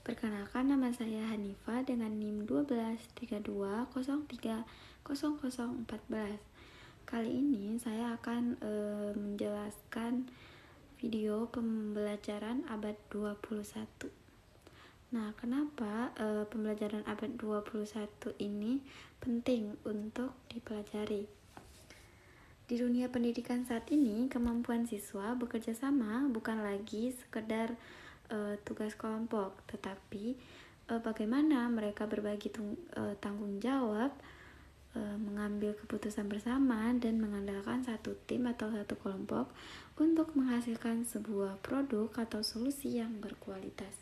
Perkenalkan, nama saya Hanifa dengan NIM 1232030014. Kali ini saya akan menjelaskan video pembelajaran abad 21. Nah, kenapa pembelajaran abad 21 ini penting untuk dipelajari? Di dunia pendidikan saat ini, kemampuan siswa bekerja sama bukan lagi sekedar tugas kelompok, tetapi bagaimana mereka berbagi tanggung jawab, mengambil keputusan bersama, dan mengandalkan satu tim atau satu kelompok untuk menghasilkan sebuah produk atau solusi yang berkualitas.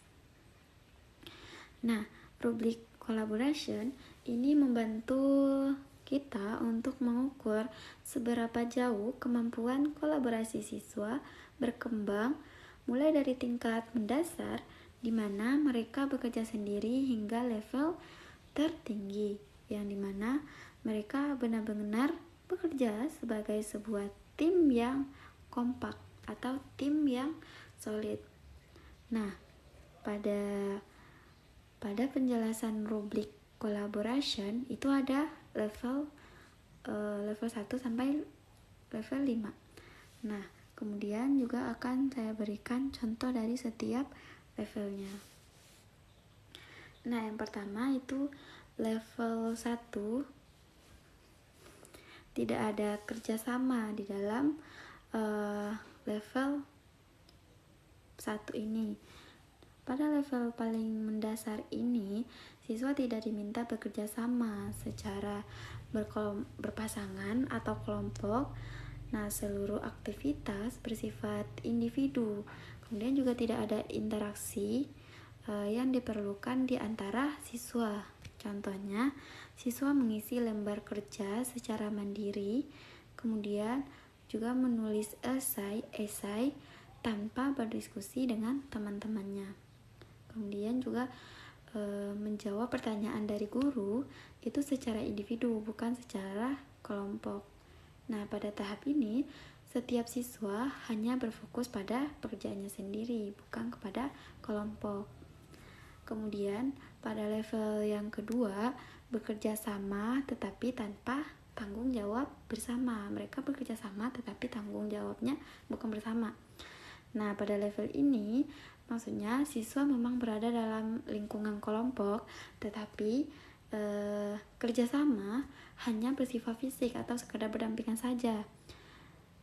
Nah, public collaboration ini membantu kita untuk mengukur seberapa jauh kemampuan kolaborasi siswa berkembang mulai dari tingkat mendasar di mana mereka bekerja sendiri hingga level tertinggi yang dimana mereka benar-benar bekerja sebagai sebuah tim yang kompak atau tim yang solid. Nah, pada penjelasan rubrik collaboration itu ada level 1 sampai level 5. Nah, kemudian juga akan saya berikan contoh dari setiap levelnya. Nah, yang pertama itu level 1, tidak ada kerjasama di dalam level 1 ini. Pada level paling mendasar ini, siswa tidak diminta bekerja sama secara berpasangan atau kelompok. Nah, seluruh aktivitas bersifat individu. Kemudian juga tidak ada interaksi yang diperlukan di antara siswa. Contohnya, siswa mengisi lembar kerja secara mandiri, kemudian juga menulis esai tanpa berdiskusi dengan teman-temannya. Kemudian juga menjawab pertanyaan dari guru itu secara individu, bukan secara kelompok. Nah, pada tahap ini, setiap siswa hanya berfokus pada pekerjaannya sendiri, bukan kepada kelompok. Kemudian, pada level yang kedua, bekerja sama tetapi tanpa tanggung jawab bersama. Mereka bekerja sama tetapi tanggung jawabnya bukan bersama. Nah, pada level ini, maksudnya siswa memang berada dalam lingkungan kelompok, tetapi kerjasama hanya bersifat fisik atau sekedar berdampingan saja.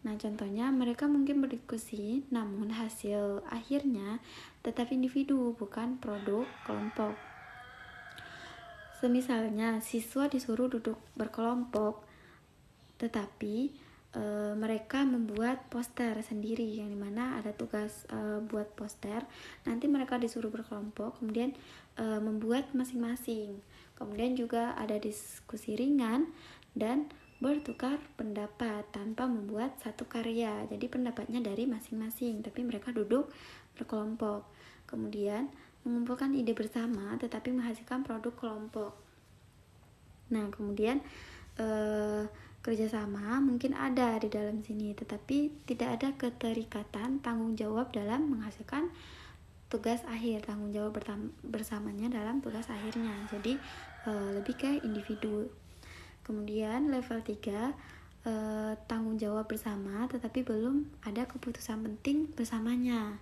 Nah, contohnya mereka mungkin berdiskusi, namun hasil akhirnya tetap individu, bukan produk kelompok. Semisalnya, siswa disuruh duduk berkelompok, tetapi mereka membuat poster sendiri, yang dimana ada tugas buat poster. Nanti mereka disuruh berkelompok, kemudian membuat masing-masing. Kemudian juga ada diskusi ringan dan bertukar pendapat tanpa membuat satu karya. Jadi pendapatnya dari masing-masing, tapi mereka duduk berkelompok. Kemudian mengumpulkan ide bersama tetapi menghasilkan produk kelompok. Nah, kemudian kerjasama mungkin ada di dalam sini, tetapi tidak ada keterikatan tanggung jawab dalam menghasilkan tugas akhir, tanggung jawab bersamanya dalam tugas akhirnya. Jadi lebih ke individu. Kemudian level 3, tanggung jawab bersama tetapi belum ada keputusan penting bersamanya.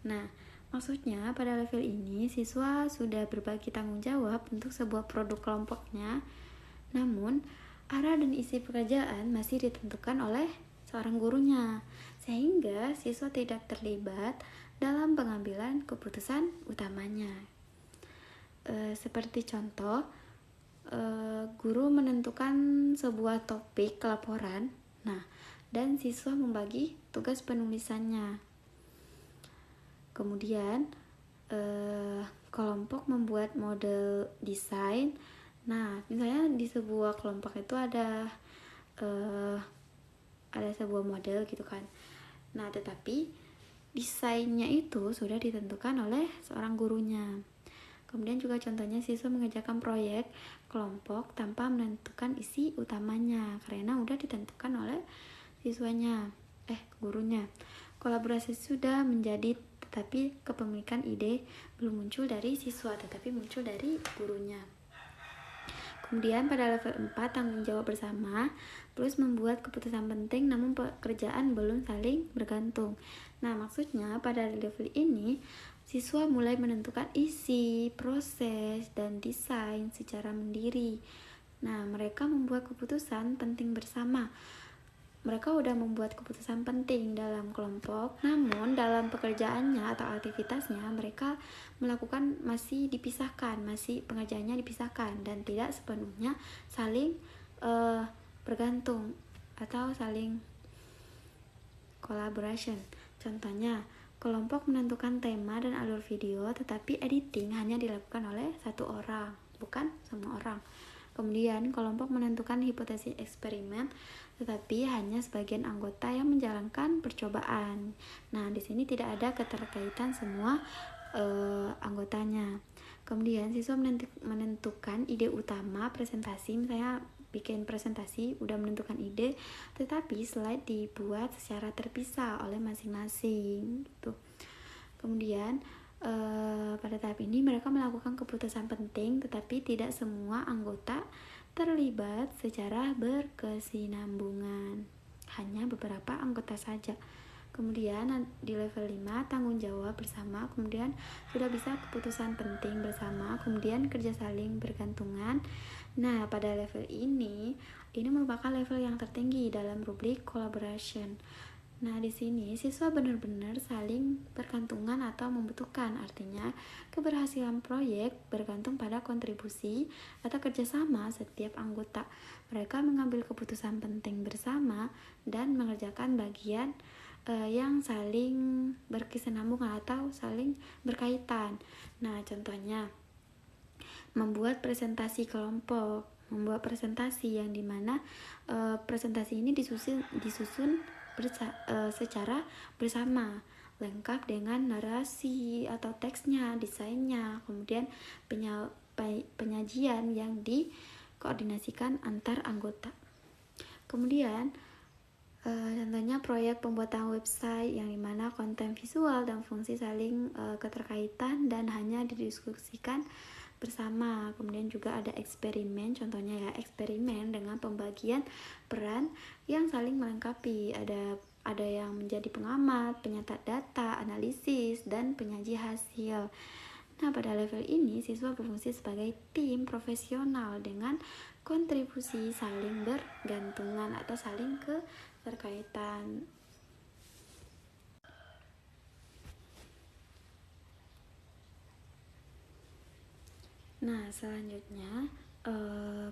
Nah, maksudnya pada level ini siswa sudah berbagi tanggung jawab untuk sebuah produk kelompoknya, namun arah dan isi pekerjaan masih ditentukan oleh seorang gurunya, sehingga siswa tidak terlibat dalam pengambilan keputusan utamanya. Seperti contoh, guru menentukan sebuah topik laporan, dan siswa membagi tugas penulisannya. Kemudian kelompok membuat model desain. Nah, misalnya di sebuah kelompok itu ada sebuah model gitu kan. Nah, tetapi desainnya itu sudah ditentukan oleh seorang gurunya. Kemudian juga contohnya siswa mengerjakan proyek kelompok tanpa menentukan isi utamanya karena udah ditentukan oleh gurunya. Kolaborasi sudah menjadi tetapi kepemilikan ide belum muncul dari siswa, tetapi muncul dari gurunya. Kemudian pada level 4 tanggung jawab bersama plus membuat keputusan penting namun pekerjaan belum saling bergantung. Nah, maksudnya pada level ini siswa mulai menentukan isi, proses, dan desain secara mandiri. Nah, mereka membuat keputusan penting bersama. Mereka udah membuat keputusan penting dalam kelompok, namun dalam pekerjaannya atau aktivitasnya mereka melakukan masih dipisahkan, masih pengerjaannya dipisahkan dan tidak sepenuhnya saling bergantung atau saling collaboration. Contohnya, kelompok menentukan tema dan alur video, tetapi editing hanya dilakukan oleh satu orang, bukan semua orang. Kemudian, kelompok menentukan hipotesis eksperimen, tetapi hanya sebagian anggota yang menjalankan percobaan. Nah, di sini tidak ada keterkaitan semua anggotanya. Kemudian, siswa menentukan ide utama presentasi, misalnya bikin presentasi, udah menentukan ide, tetapi slide dibuat secara terpisah oleh masing-masing. Gitu. Kemudian, pada tahap ini mereka melakukan keputusan penting, tetapi tidak semua anggota terlibat secara berkesinambungan, hanya beberapa anggota saja. Kemudian di level 5 tanggung jawab bersama, kemudian sudah bisa keputusan penting bersama, kemudian kerja saling bergantungan. Nah, pada level ini merupakan level yang tertinggi dalam rubrik collaboration. Nah, di sini siswa benar-benar saling bergantungan atau membutuhkan. Artinya, keberhasilan proyek bergantung pada kontribusi atau kerjasama setiap anggota. Mereka mengambil keputusan penting bersama dan mengerjakan bagian yang saling berkesinambungan atau saling berkaitan. Nah, contohnya membuat presentasi kelompok, membuat presentasi yang dimana presentasi ini disusun secara bersama, lengkap dengan narasi atau teksnya, desainnya, kemudian penyajian yang dikoordinasikan antar anggota. Kemudian contohnya proyek pembuatan website yang dimana konten visual dan fungsi saling keterkaitan dan hanya didiskusikan bersama. Kemudian juga ada eksperimen, contohnya ya eksperimen dengan pembagian peran yang saling melengkapi. Ada yang menjadi pengamat, penyatat data, analisis, dan penyaji hasil. Nah, pada level ini siswa berfungsi sebagai tim profesional dengan kontribusi saling bergantungan atau saling keterkaitan. Nah, selanjutnya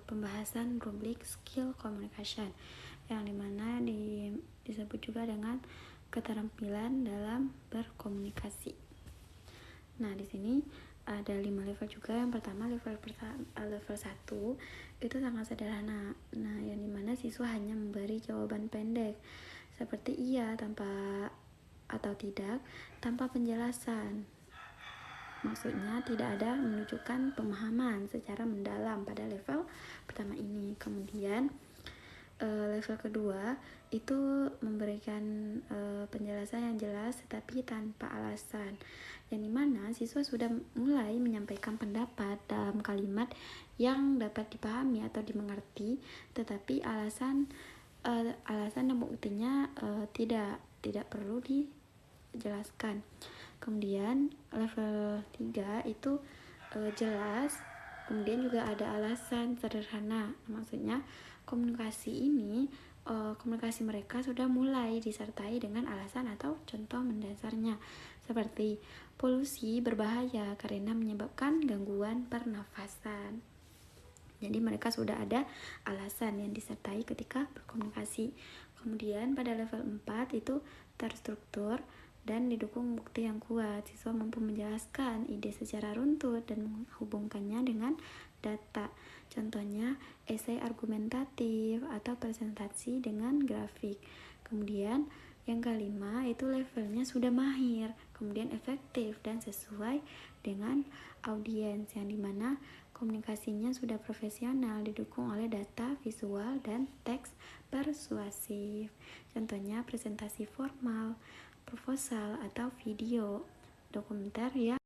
pembahasan rubrik skill communication yang dimana disebut juga dengan keterampilan dalam berkomunikasi. Nah, di sini ada 5 level juga. Yang pertama level 1 itu sangat sederhana. Nah, yang dimana siswa hanya memberi jawaban pendek seperti iya tanpa atau tidak tanpa penjelasan. Maksudnya tidak ada menunjukkan pemahaman secara mendalam pada level pertama ini. Kemudian level kedua itu memberikan penjelasan yang jelas tetapi tanpa alasan, yang dimana siswa sudah mulai menyampaikan pendapat dalam kalimat yang dapat dipahami atau dimengerti, tetapi alasan dan buktinya tidak perlu dijelaskan. Kemudian level 3 itu jelas, kemudian juga ada alasan sederhana. Maksudnya komunikasi mereka sudah mulai disertai dengan alasan atau contoh mendasarnya, seperti polusi berbahaya karena menyebabkan gangguan pernafasan. Jadi mereka sudah ada alasan yang disertai ketika berkomunikasi. Kemudian pada level 4 itu terstruktur dan didukung bukti yang kuat. Siswa mampu menjelaskan ide secara runtut dan menghubungkannya dengan data. Contohnya esai argumentatif atau presentasi dengan grafik. Kemudian yang kelima itu levelnya sudah mahir, kemudian efektif dan sesuai dengan audiens, yang dimana komunikasinya sudah profesional, didukung oleh data, visual, dan teks persuasif. Contohnya presentasi formal, proposal, atau video. dokumenter yang